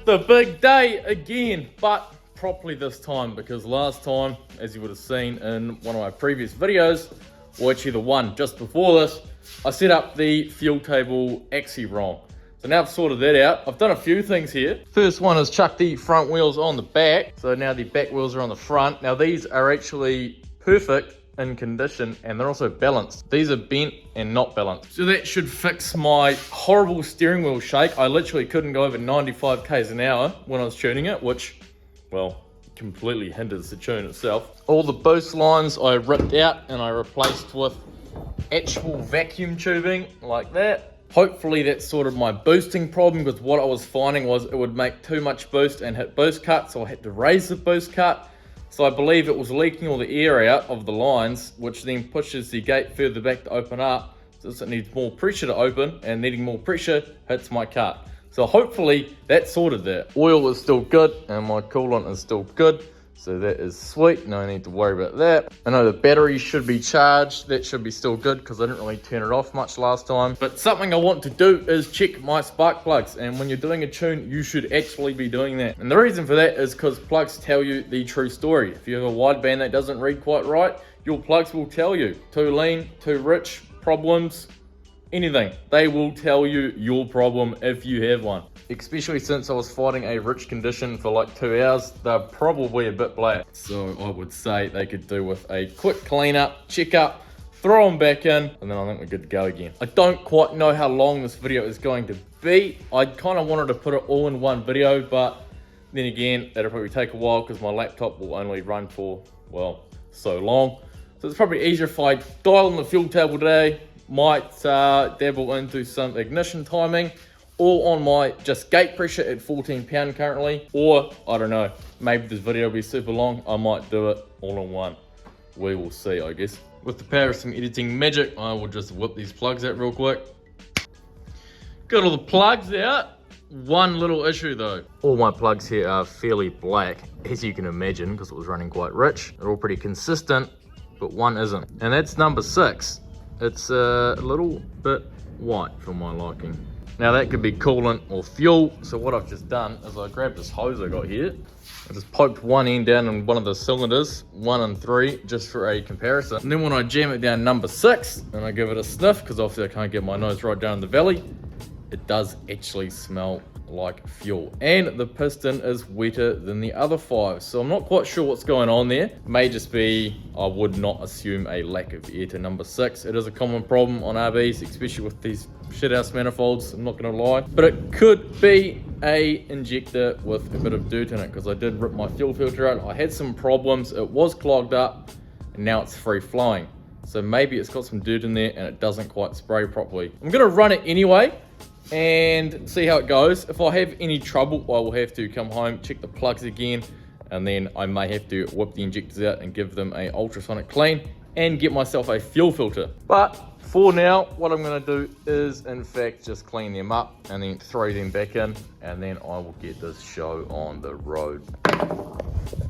The big day again, but properly this time, because last time, as you would have seen in one of my previous videos, or actually the one just before this, I set up the fuel table axle wrong. So now I've sorted that out. I've done a few things here. First one is chuck the front wheels on the back. So now the back wheels are on the front. Now these are actually perfect in condition and they're also balanced. These are bent and not balanced. So that should fix my horrible steering wheel shake. I literally couldn't go over 95 k's an hour when I was tuning it, which, well, completely hinders the tune itself. All the boost lines I ripped out and I replaced with actual vacuum tubing like that. Hopefully that sorted my boosting problem, because what I was finding was it would make too much boost and hit boost cut, so I had to raise the boost cut. So I believe it was leaking all the air out of the lines, which then pushes the gate further back to open up. Since it needs more pressure to open, and needing more pressure hits my cut. So hopefully that sorted that. Oil is still good and my coolant is still good. So that is sweet, no need to worry about that. I know the battery should be charged, that should be still good because I didn't really turn it off much last time. But something I want to do is check my spark plugs, and when you're doing a tune, you should actually be doing that. And the reason for that is because plugs tell you the true story. If you have a wideband that doesn't read quite right, your plugs will tell you. Too lean, too rich, problems, anything. They will tell you your problem if you have one. Especially since I was fighting a rich condition for like 2 hours, they're probably a bit black. So I would say they could do with a quick cleanup, check up, throw them back in, and then I think we're good to go again. I don't quite know how long this video is going to be. I kind of wanted to put it all in one video, but then again, it'll probably take a while because my laptop will only run for, well, so long. So it's probably easier if I dial in the fuel table today, might dabble into some ignition timing, or on my just gate pressure at 14 pound currently, or I don't know, maybe this video will be super long, I might do it all in one. We will see, I guess. With the power of some editing magic, I will just whip these plugs out real quick. Got all the plugs out. One little issue though. All my plugs here are fairly black, as you can imagine, because it was running quite rich. They're all pretty consistent, but one isn't. And that's number 6. It's a little bit white for my liking. Now that could be coolant or fuel. So what I've just done is I grabbed this hose I got here. I just poked one end down in one of the cylinders, 1 and 3, just for a comparison. And then when I jam it down number 6 and I give it a sniff, because obviously I can't get my nose right down the valley, it does actually smell like fuel. And the piston is wetter than the other 5. So I'm not quite sure what's going on there. May just be, I would not assume, a lack of air to number 6. It is a common problem on RVs, especially with these shithouse manifolds, I'm not gonna lie. But it could be a injector with a bit of dirt in it, because I did rip my fuel filter out. I had some problems, it was clogged up, and now it's free flowing. So maybe it's got some dirt in there and it doesn't quite spray properly. I'm gonna run it anyway and see how it goes. If I have any trouble, I will have to come home, check the plugs again, and then I may have to whip the injectors out and give them a ultrasonic clean and get myself a fuel filter. But for now, what I'm going to do is in fact just clean them up and then throw them back in, and then I will get this show on the road.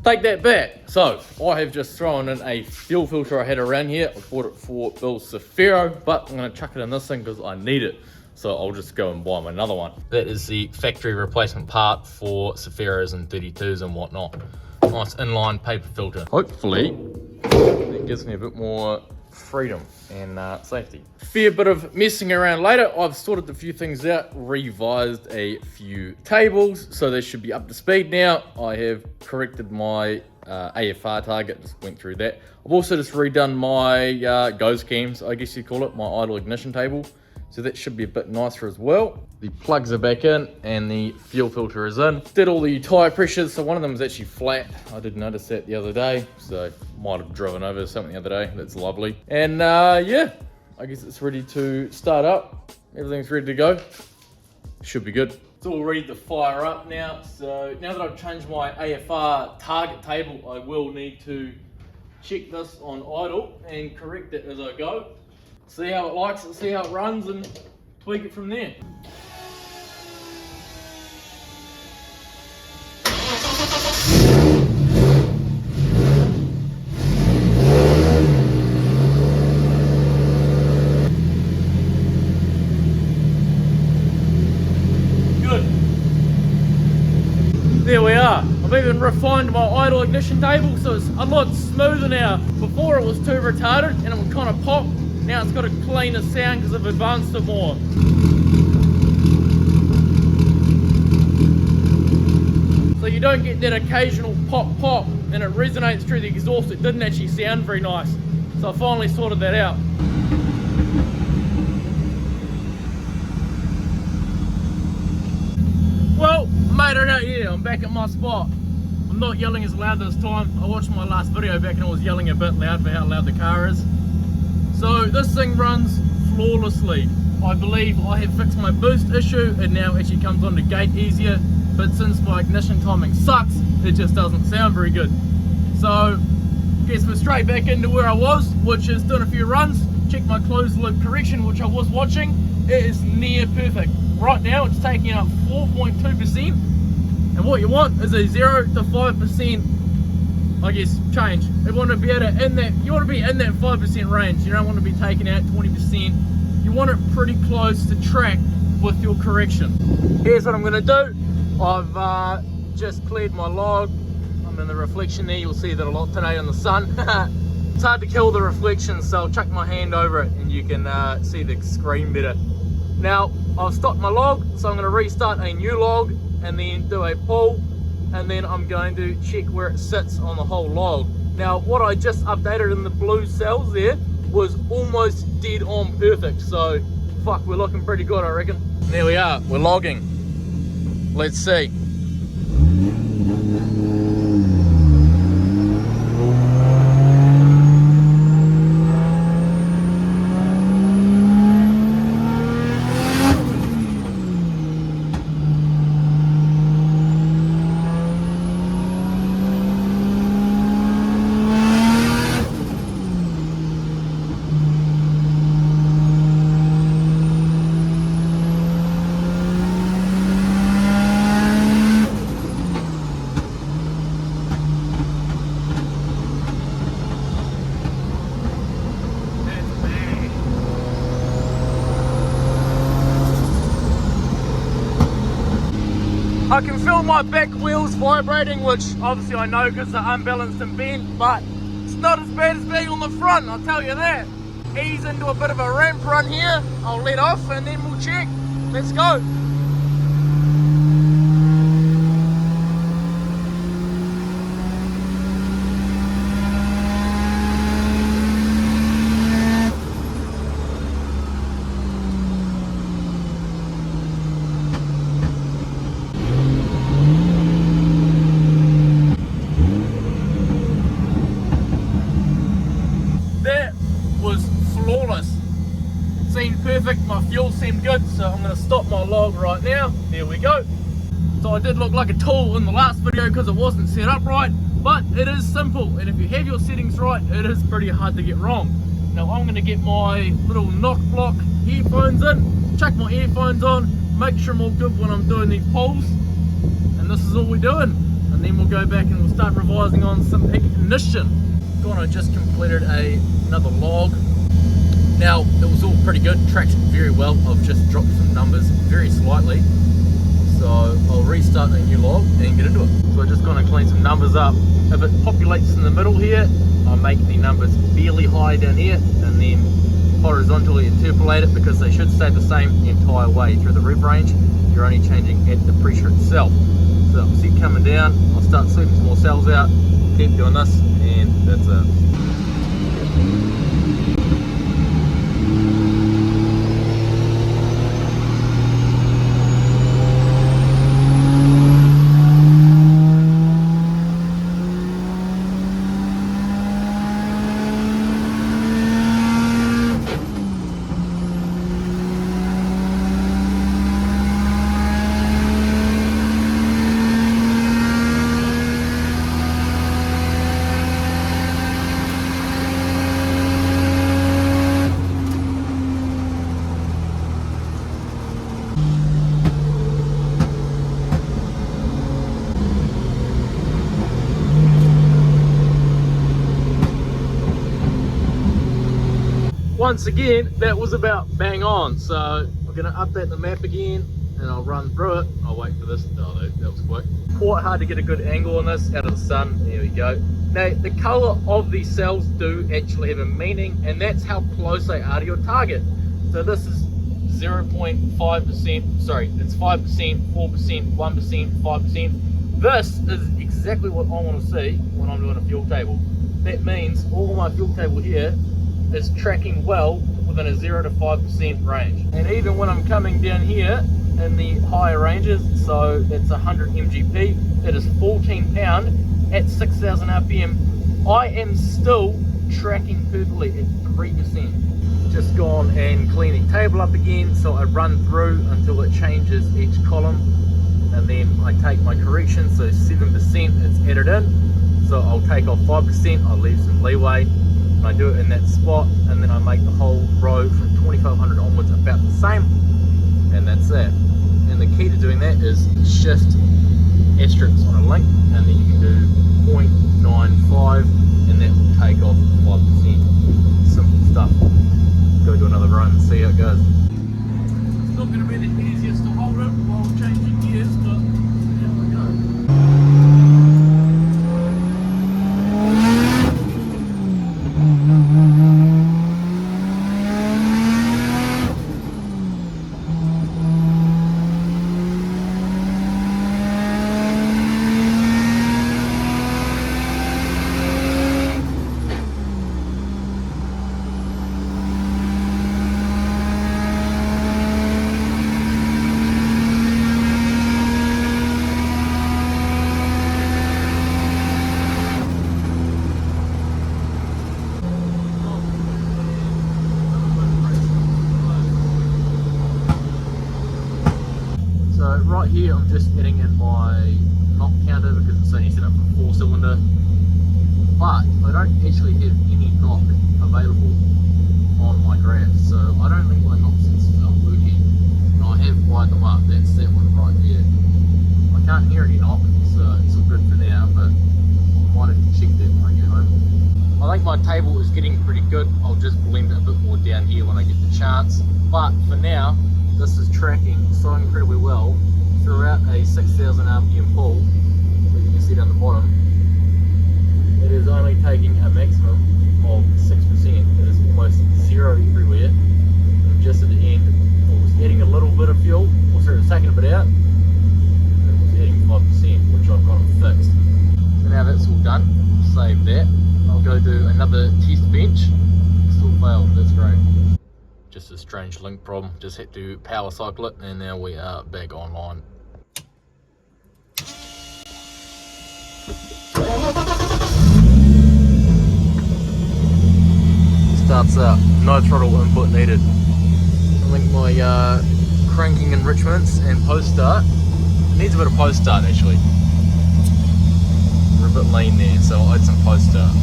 Take that back. So I have just thrown in a fuel filter I had around here. I bought it for Bill's Safiro, but I'm going to chuck it in this thing because I need it. So I'll just go and buy him another one. That is the factory replacement part for Safiros and 32s and whatnot. Nice inline paper filter. Hopefully that gives me a bit more freedom and safety. Fair bit of messing around later. I've sorted a few things out, revised a few tables, so they should be up to speed now. I have corrected my AFR target, just went through that. I've also just redone my ghost cams, I guess you call it, my idle ignition table. So that should be a bit nicer as well. The plugs are back in and the fuel filter is in. Did all the tyre pressures, so one of them is actually flat. I did notice that the other day, so might have driven over something the other day. That's lovely. And yeah, I guess it's ready to start up. Everything's ready to go. Should be good. It's all ready to fire up now. So now that I've changed my AFR target table, I will need to check this on idle and correct it as I go. See how it likes it, see how it runs, and tweak it from there. are. I've even refined my idle ignition table, so it's a lot smoother now. Before it was too retarded and it would kind of pop. Now it's got a cleaner sound because I've advanced it more. So you don't get that occasional pop and it resonates through the exhaust. It didn't actually sound very nice. So I finally sorted that out. Well, made it out here. I'm back at my spot. I'm not yelling as loud this time. I watched my last video back and I was yelling a bit loud for how loud the car is. So this thing runs flawlessly. I believe I have fixed my boost issue. It now actually comes on the gate easier. But since my ignition timing sucks, it just doesn't sound very good. So, guess we're straight back into where I was, which is doing a few runs. Check my closed loop correction, which I was watching. It is near perfect. Right now, it's taking up 4.2%. And what you want is a 0 to 5%, I guess, change. You want to be able to you want to be in that 5% range. You don't want to be taking out 20%. You want it pretty close to track with your correction. Here's what I'm going to do. I've just cleared my log. I'm in the reflection there. You'll see that a lot today in the sun. It's hard to kill the reflection, so I'll chuck my hand over it and you can see the screen better. Now, I've stopped my log, so I'm going to restart a new log and then do a pull, and then I'm going to check where it sits on the whole log. Now, what I just updated in the blue cells there was almost dead on perfect, so fuck, we're looking pretty good, I reckon. There we are, we're logging. Let's see. I can feel my back wheels vibrating, which obviously I know because they're unbalanced and bent, but it's not as bad as being on the front, I'll tell you that. Ease into a bit of a ramp run here, I'll let off and then we'll check. Let's go. Seemed perfect, my fuel seemed good, so I'm going to stop my log right now. There we go. So I did look like a tool in the last video because it wasn't set up right, but it is simple, and if you have your settings right, it is pretty hard to get wrong. Now I'm going to get my little knock block earphones in, chuck my earphones on, make sure I'm all good when I'm doing these pulls, and this is all we're doing. And then we'll go back and we'll start revising on some ignition. I just completed another log. Now, it was all pretty good, tracked very well. I've just dropped some numbers very slightly. So I'll restart a new log and get into it. So I'm just going to clean some numbers up. If it populates in the middle here, I'll make the numbers fairly high down here and then horizontally interpolate it because they should stay the same the entire way through the rev range. You're only changing at the pressure itself. So I'll see it coming down, I'll start sweeping some more cells out, keep doing this, and that's it. Once again, that was about bang on. So we're going to update the map again and I'll run through it. I'll wait for this. Oh, that was quick. Quite hard to get a good angle on this out of the sun. There we go. Now, the color of these cells do actually have a meaning, and that's how close they are to your target. So this is 0.5%, sorry, it's 5%, 4%, 1%, 5%. This is exactly what I want to see when I'm doing a fuel table. That means all my fuel table here is tracking well within a 0 to 5% range. And even when I'm coming down here in the higher ranges, so that's 100 mgp, that is 14 pound at 6,000 rpm, I am still tracking perfectly at 3%. Just gone and clean the table up again, so I run through until it changes each column, and then I take my correction, so 7% is added in, so I'll take off 5%, I'll leave some leeway, and I do it in that spot, and then I make the whole row from 2500 onwards about the same, and that's that. And the key to doing that is shift asterisks on a link, and then you can do 0.95, and that will take off 5%. Simple stuff. Go do another run and see how it goes. It's not going to be the easiest to hold it while changing gears, but here we go. So right here I'm just adding in my knock counter because it's only set up for 4-cylinder, but I don't actually have any knock available on my graph, so I don't think my knock sensors are working, and I have wired them up. That's that one right there. I can't hear any knock, so it's all good for now, but I might have to check that when I get home. I think my table is getting pretty good. I'll just blend it a bit more down here when I get the chance, but for now this is tracking so incredibly well throughout a 6,000 rpm pull, as you can see down the bottom. It is only taking a maximum of 6%. It is almost zero everywhere. And just at the end, it was adding a little bit of fuel, or sorry, it was taking a bit out, and it was adding 5%, which I've got it fixed. So now that's all done, save that. I'll go do another test bench. Still failed, that's great. Just a strange link problem, just had to power cycle it, and now we are back online. Starts up, no throttle input needed. I think my cranking enrichments and post start, needs a bit of post start actually. We're a bit lean there, so I'll add some post start.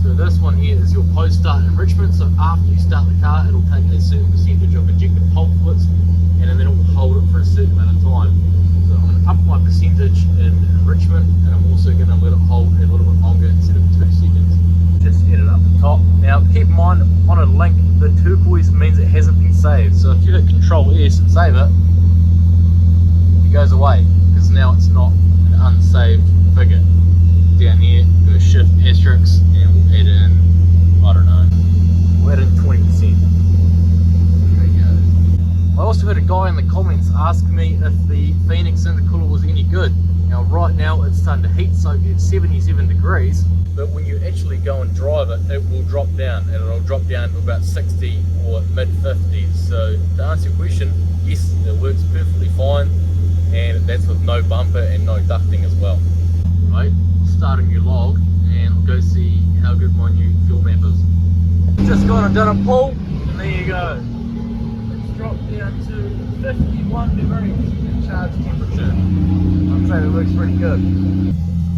So this one here is your post start enrichment, so after you start the car it'll take a certain percentage of injected pulp fluids, and then it will hold it for a certain amount of time. So I'm going to up my percentage in enrichment, and I'm also going to let it hold a little bit longer instead of 2 seconds. Just hit it up the top. Now keep in mind, on a link the turquoise means it hasn't been saved, so if you hit Control S and save it, it goes away, because now it's not an unsaved figure. Down here, go shift asterisks, and we'll add in, I don't know, we'll add in 20%. There we go. I also heard a guy in the comments ask me if the Phoenix intercooler was any good. Now right now it's starting to heat soak at 77 degrees, but when you actually go and drive it, it will drop down, and it'll drop down to about 60 or mid 50s. So to answer your question, yes, it works perfectly fine, and that's with no bumper and no ducting as well. Right, start a new log and I'll go see how good my new fuel map is. Just gone and done a pull, and there you go. It's dropped down to 51 degrees charge temperature. I'd say it looks pretty good.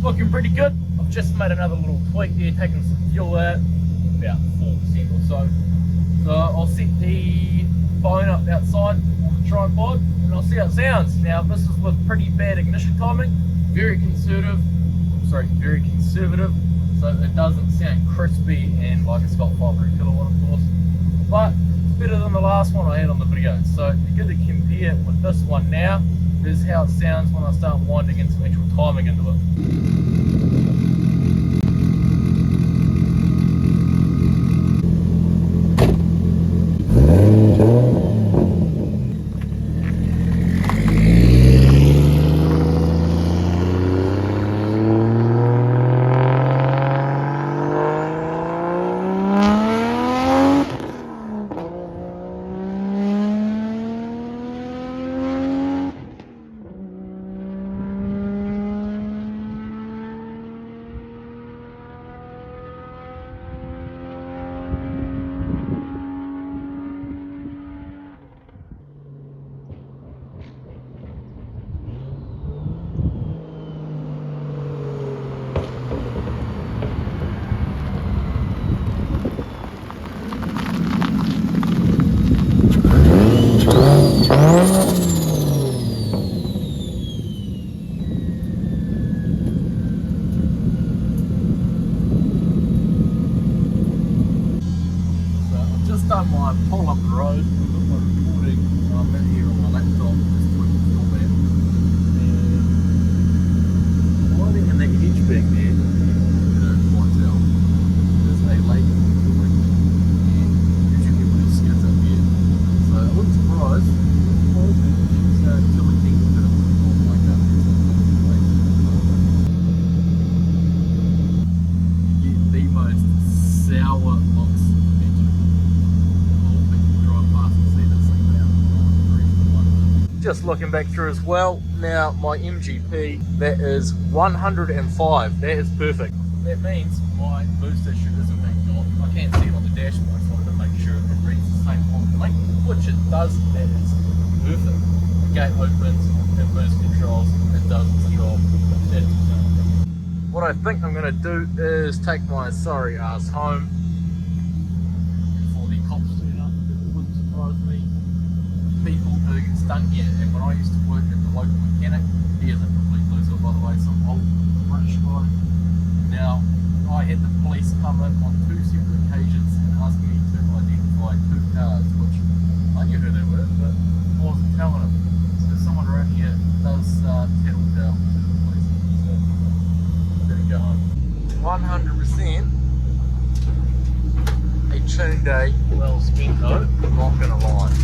Looking pretty good. I've just made another little tweak there, taking some fuel out, about 4% or so. So I'll set the phone up outside on the tripod and I'll see how it sounds. Now this is with pretty bad ignition timing, very conservative, so it doesn't sound crispy and like it's got 500 kilowatt of course, but better than the last one I had on the video. So to get to compare with this one now, this is how it sounds when I start winding in some actual timing into it. Done my pull up the road. I've got my recording. I'm in here on my laptop, just tweaking the format. And riding in that hedge back there, you know, quite tell, there's a lake filming, and usually everybody skids up here. So I wasn't surprised. She's tilting to oh my god, you get the most sour looks. Just looking back through as well, now my MGP, that is 105, that is perfect. That means my booster should isn't being on. I can't see it on the dashboard, I just wanted to make sure it reads the same on the link, which it does, that is perfect. The gate opens, it boost controls, it does its job, that's done. What I think I'm going to do is take my sorry ass home before the cops turn up, because it wouldn't surprise me. People who get stung here, and when I used to work at the local mechanic, he is a complete loser by the way, some old British guy. Now, I had the police come in on 2 separate occasions and ask me to identify 2 cars, which I knew who they were, but I wasn't telling them. So someone around here does tattletale to the police, so I better go home. 100% a tune day well spent though, not gonna lie.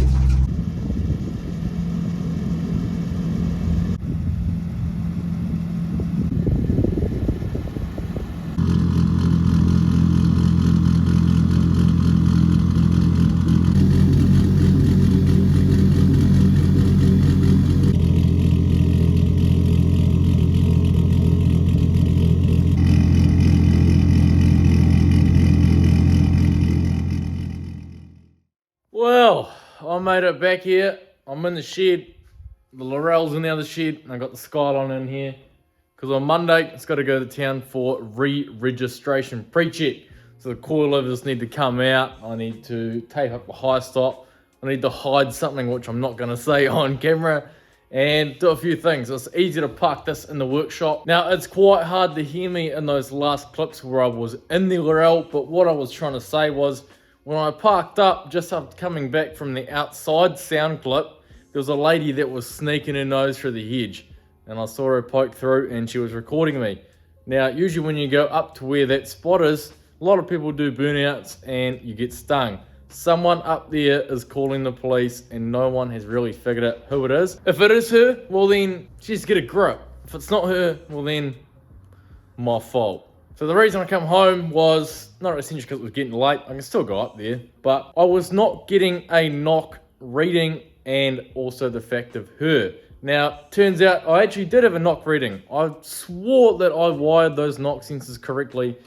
Well, I made it back here. I'm in the shed. The Laurel's in the other shed. I got the Skyline in here. Because on Monday, it's got to go to town for re-registration pre-check. So the coilovers need to come out. I need to tape up the high stop. I need to hide something which I'm not going to say on camera. And do a few things. It's easy to park this in the workshop. Now, it's quite hard to hear me in those last clips where I was in the Laurel. But what I was trying to say was, when I parked up, just after coming back from the outside sound clip, there was a lady that was sneaking her nose through the hedge. And I saw her poke through and she was recording me. Now, usually when you go up to where that spot is, a lot of people do burnouts and you get stung. Someone up there is calling the police and no one has really figured out who it is. If it is her, well then, just get a grip. If it's not her, well then, my fault. So the reason I come home was not essentially because it was getting late. I can still go up there, but I was not getting a knock reading and also the fact of her. Now, turns out I actually did have a knock reading. I swore that I wired those knock sensors correctly,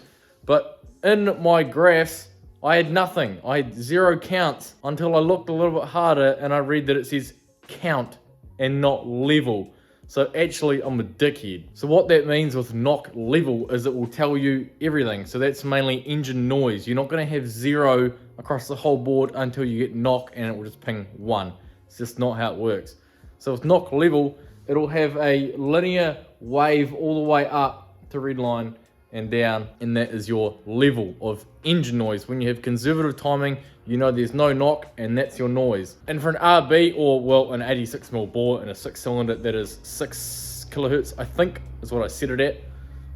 but in my graphs, I had nothing. I had 0 counts until I looked a little bit harder and I read that it says count and not level. So actually, I'm a dickhead. So what that means with knock level is it will tell you everything. So that's mainly engine noise. You're not going to have 0 across the whole board until you get knock and it will just ping 1. It's just not how it works. So with knock level, it'll have a linear wave all the way up to red line and down, and that is your level of engine noise. When you have conservative timing, you know there's no knock, and that's your noise. And for an RB, or well, an 86mm bore and a 6-cylinder, that is 6 kilohertz, I think is what I set it at.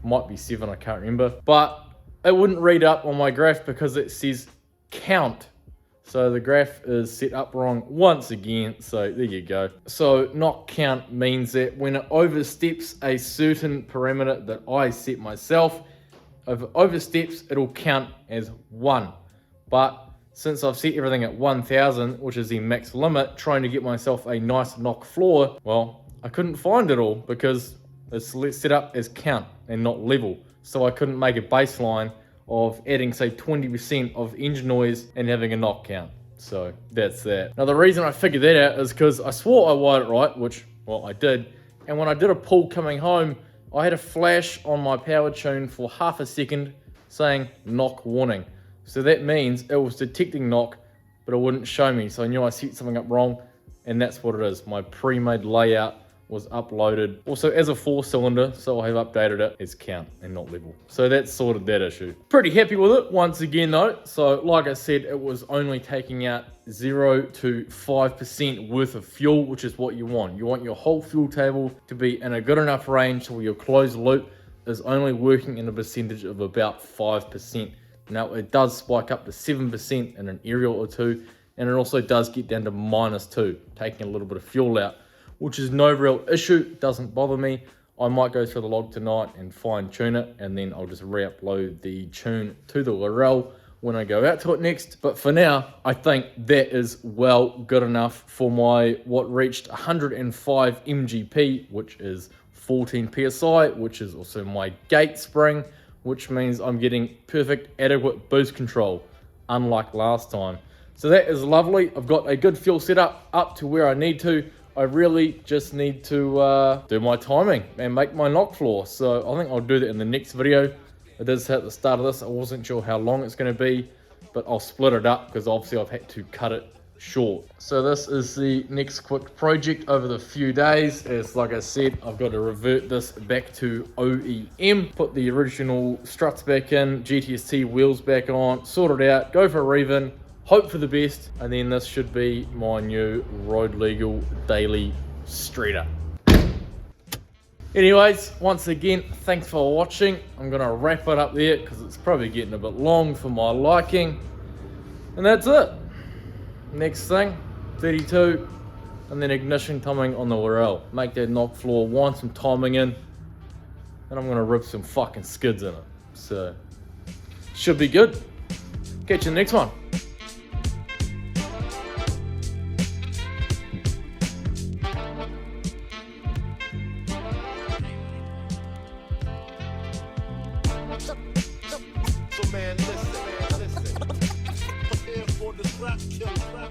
Might be 7, I can't remember. But it wouldn't read up on my graph because it says count. So the graph is set up wrong once again, so there you go. So knock count means that when it oversteps a certain parameter that I set myself, if it oversteps, it'll count as 1. But since I've set everything at 1000, which is the max limit, trying to get myself a nice knock floor, well, I couldn't find it all because it's set up as count and not level. So I couldn't make a baseline of adding, say, 20% of engine noise and having a knock count. So that's that. Now the reason I figured that out is because I swore I wired it right, which, well, I did. And when I did a pull coming home, I had a flash on my power tune for half a second saying knock warning. So that means it was detecting knock, but it wouldn't show me. So I knew I set something up wrong, and that's what it is. My pre-made layout was uploaded also as a 4-cylinder, so I have updated it as count and not level. So that's sorted that issue. Pretty happy with it once again though. So like I said, it was only taking out 0 to 5% worth of fuel, which is what you want. You want your whole fuel table to be in a good enough range where your closed loop is only working in a percentage of about 5%. Now it does spike up to 7% in an aerial or two, and it also does get down to -2, taking a little bit of fuel out, which is no real issue, doesn't bother me. I might go through the log tonight and fine tune it, and then I'll just re-upload the tune to the Lorel when I go out to it next. But for now, I think that is well good enough for my, what reached 105 MGP, which is 14 PSI, which is also my gate spring, which means I'm getting perfect, adequate boost control, unlike last time. So that is lovely. I've got a good fuel setup up to where I need to. I really just need to do my timing and make my knock floor. So I think I'll do that in the next video. It did say at the start of this, I wasn't sure how long it's going to be, but I'll split it up because obviously I've had to cut it short. So this is the next quick project over the few days. As like I said, I've got to revert this back to OEM, put the original struts back in, GTST wheels back on, sort it out, go for a rev-in, hope for the best, and then this should be my new road legal daily streeter. Anyways, once again, thanks for watching. I'm gonna wrap it up there because it's probably getting a bit long for my liking. And that's it. Next thing, 32, and then ignition timing on the Lorel. Make that knock floor, wind some timing in, and I'm gonna rip some fucking skids in it. So, should be good. Catch you in the next one. Man, listen, prepare for the rap killer.